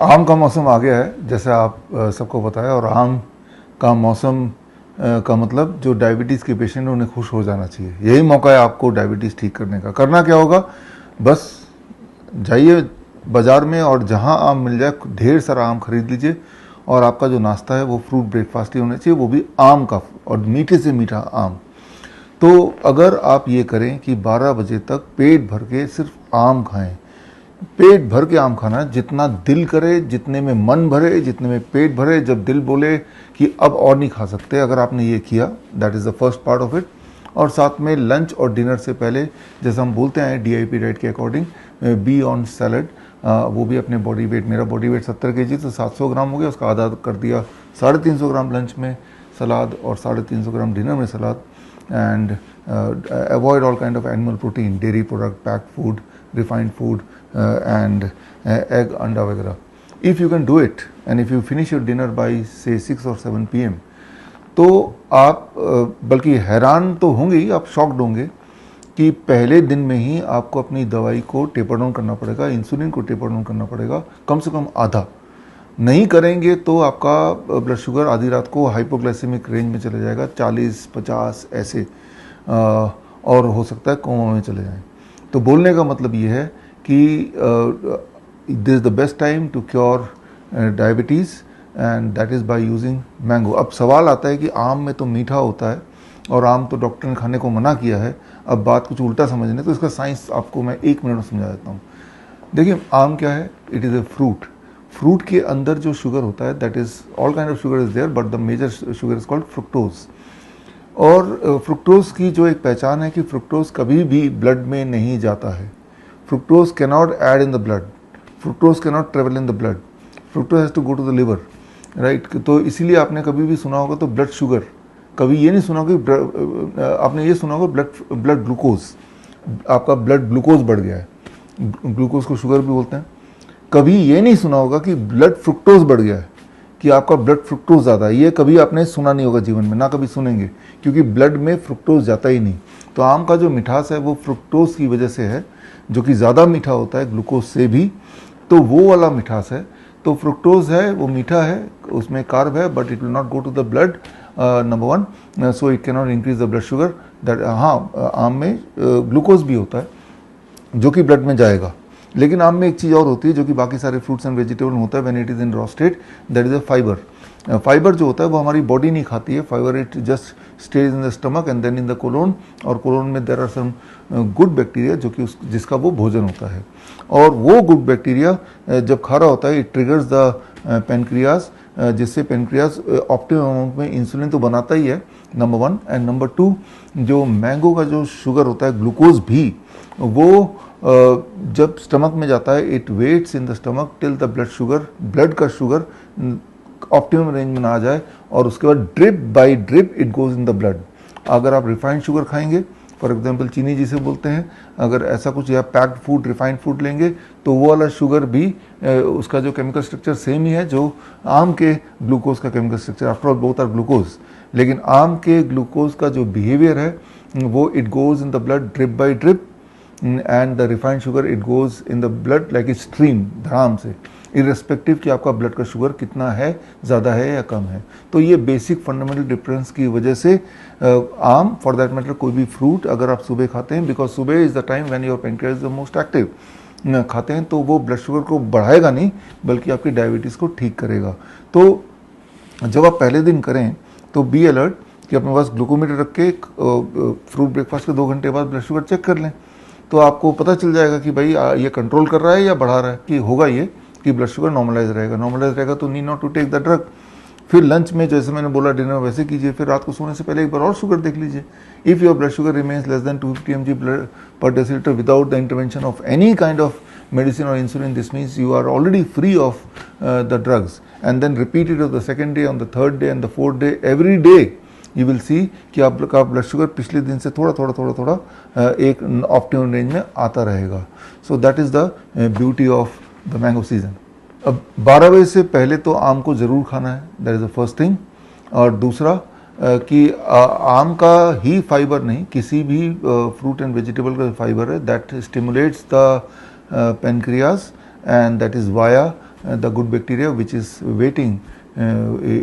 आम का मौसम आ गया है जैसे आप सबको पता है, और आम का मौसम का मतलब जो डायबिटीज़ के पेशेंट हैं उन्हें खुश हो जाना चाहिए। यही मौका है आपको डायबिटीज़ ठीक करने का। करना क्या होगा, बस जाइए बाज़ार में और जहां आम मिल जाए ढेर सारा आम खरीद लीजिए, और आपका जो नाश्ता है वो फ्रूट ब्रेकफास्ट ही होना चाहिए, वो भी आम का, और मीठे से मीठा आम। तो अगर आप ये करें कि 12 बजे तक पेट भर के सिर्फ आम खाएं, पेट भर के आम खाना, जितना दिल करे, जितने में मन भरे, जितने में पेट भरे, जब दिल बोले कि अब और नहीं खा सकते, अगर आपने ये किया, that is the first part of it. और साथ में लंच और डिनर से पहले, जैसे हम बोलते हैं DIP डाइट के अकॉर्डिंग, बी ऑन सैलड, वो भी अपने बॉडी वेट, मेरा बॉडी वेट 70 kg, तो 700 ग्राम हो गया, उसका आधा कर दिया 350 ग्राम लंच में सलाद और 350 ग्राम डिनर में salad. And avoid all kind of animal protein, dairy product, packed food, refined food, and egg, अंडा वगैरह। If you can do it and if you finish your dinner by say 6 और 7 PM, तो आप बल्कि हैरान तो होंगे ही, आप शॉक्ड होंगे कि पहले दिन में ही आपको अपनी दवाई को टेपर डाउन करना पड़ेगा, इंसुलिन को टेपर डाउन करना पड़ेगा, कम से कम आधा। नहीं करेंगे तो आपका ब्लड शुगर आधी रात को हाइपोग्लाइसेमिक रेंज में चले जाएगा, 40-50 ऐसे, और हो सकता है कोमा में चले जाएं। तो बोलने का मतलब ये है कि this is the best time to cure diabetes, and that is by using mango. अब सवाल आता है कि आम में तो मीठा होता है और आम तो डॉक्टर ने खाने को मना किया है, अब बात कुछ उल्टा समझने, तो इसका साइंस आपको मैं 1 मिनट में समझा देता हूँ। देखिए, आम क्या है, it is a fruit. Fruit के अंदर जो शुगर होता है, that is all kind of sugar is there, but the major sugar is called fructose. और फ्रुक्टोज की जो एक पहचान है कि फ्रुक्टोज कभी भी ब्लड में नहीं जाता है। Fructose can not add in the blood, fructose can not travel in the blood, fructose has to go to the liver, right. तो इसीलिए आपने कभी भी सुना होगा तो ब्लड शुगर, कभी ये नहीं सुना होगा, आपने ये सुना होगा ब्लड ग्लूकोज, आपका ब्लड ग्लूकोज बढ़ गया है, ग्लूकोज को शुगर भी बोलते हैं। कभी ये नहीं सुना होगा कि ब्लड फ्रुक्टोज बढ़ गया है, कि आपका ब्लड फ्रुक्टोज ज़्यादा है, ये कभी आपने सुना नहीं होगा जीवन में, ना कभी सुनेंगे, क्योंकि ब्लड में फ्रुक्टोज जाता ही नहीं। तो आम का जो मिठास है वो फ्रुक्टोज की वजह से है, जो कि ज़्यादा मीठा होता है ग्लूकोज से भी, तो वो वाला मिठास है। तो फ्रुक्टोज है वो मीठा है, उसमें कार्ब है, but it will not go to the blood, number 1, so it can not increase the blood sugar. That, हाँ, आम में ग्लूकोज भी होता है जो कि ब्लड में जाएगा, लेकिन आम में एक चीज़ और होती है जो कि बाकी सारे फ्रूट्स एंड वेजिटेबल में होता है, when it is in raw state, that is a fibre. Fibre जो होता है वो हमारी बॉडी नहीं खाती है, fibre it just stays in the stomach and then in the colon, और कोलोन में there are some good bacteria जो कि जिसका वो भोजन होता है, और वो गुड बैक्टीरिया जब खा रहा होता है इट ट्रिगर्स द पेनक्रियाज, जिससे पेनक्रियाज ऑप्टिमम अमाउंट में इंसुलिन तो बनाता ही है, नंबर 1, एंड नंबर 2, जो मैंगो का जो शुगर होता है ग्लूकोज भी, वो जब स्टमक में जाता है it waits in the stomach till the blood का शुगर ऑप्टिमम रेंज में ना आ जाए, और उसके बाद drip by drip it goes in the blood. अगर आप रिफाइंड शुगर खाएंगे, फॉर एग्जांपल चीनी जिसे बोलते हैं, अगर ऐसा कुछ, या पैक्ड फूड रिफाइंड फूड लेंगे, तो वो वाला शुगर भी उसका जो केमिकल स्ट्रक्चर सेम ही है जो आम के ग्लूकोज का chemical structure, after all both are glucose, लेकिन आम के ग्लूकोज का जो बिहेवियर है वो it goes in the blood drip by drip, and the refined sugar it goes in the blood like a stream, धड़ाम से, इररेस्पेक्टिव कि आपका ब्लड का शुगर कितना है, ज़्यादा है या कम है। तो ये बेसिक फंडामेंटल डिफरेंस की वजह से आम, फॉर दैट मैटर कोई भी फ्रूट अगर आप सुबह खाते हैं, बिकॉज सुबह is the time when your pancreas is the most active, खाते हैं तो वो ब्लड शुगर को बढ़ाएगा नहीं बल्कि आपकी डायबिटीज़ को ठीक करेगा। तो जब आप पहले दिन करें तो बी अलर्ट कि अपने पास ग्लूकोमीटर रख के फ्रूट ब्रेकफास्ट के 2 घंटे बाद ब्लड शुगर चेक कर लें, तो आपको पता चल जाएगा कि भाई ये कंट्रोल कर रहा है या बढ़ा रहा है, कि होगा ये कि ब्लड शुगर नॉर्मलाइज रहेगा तो need not to take the drug. फिर लंच में जैसे मैंने बोला डिनर वैसे कीजिए, फिर रात को सोने से पहले एक बार और शुगर देख लीजिए। If your blood sugar remains less than 250 mg per deciliter without the intervention of any kind of medicine or insulin, this means you are already free of the drugs, and then repeat it on the second day, on the third day and the fourth day, every day you will see कि आपका blood sugar पिछले दिन से थोड़ा एक optimum range में आता रहेगा। So that is the beauty of the mango season. अब 12 बजे से पहले तो आम को ज़रूर खाना है, that is the first thing. और दूसरा कि आम का ही फाइबर नहीं, किसी भी फ्रूट एंड वेजिटेबल का फाइबर है that stimulates the pancreas, and that is via the good bacteria which is waiting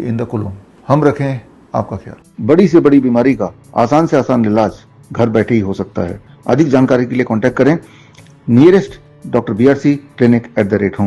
in the colon. हम रखें आपका ख्याल। बड़ी से बड़ी बीमारी का आसान से आसान इलाज घर बैठे ही हो सकता है। अधिक जानकारी के लिए कांटेक्ट करें nearest doctor BRC clinic @home।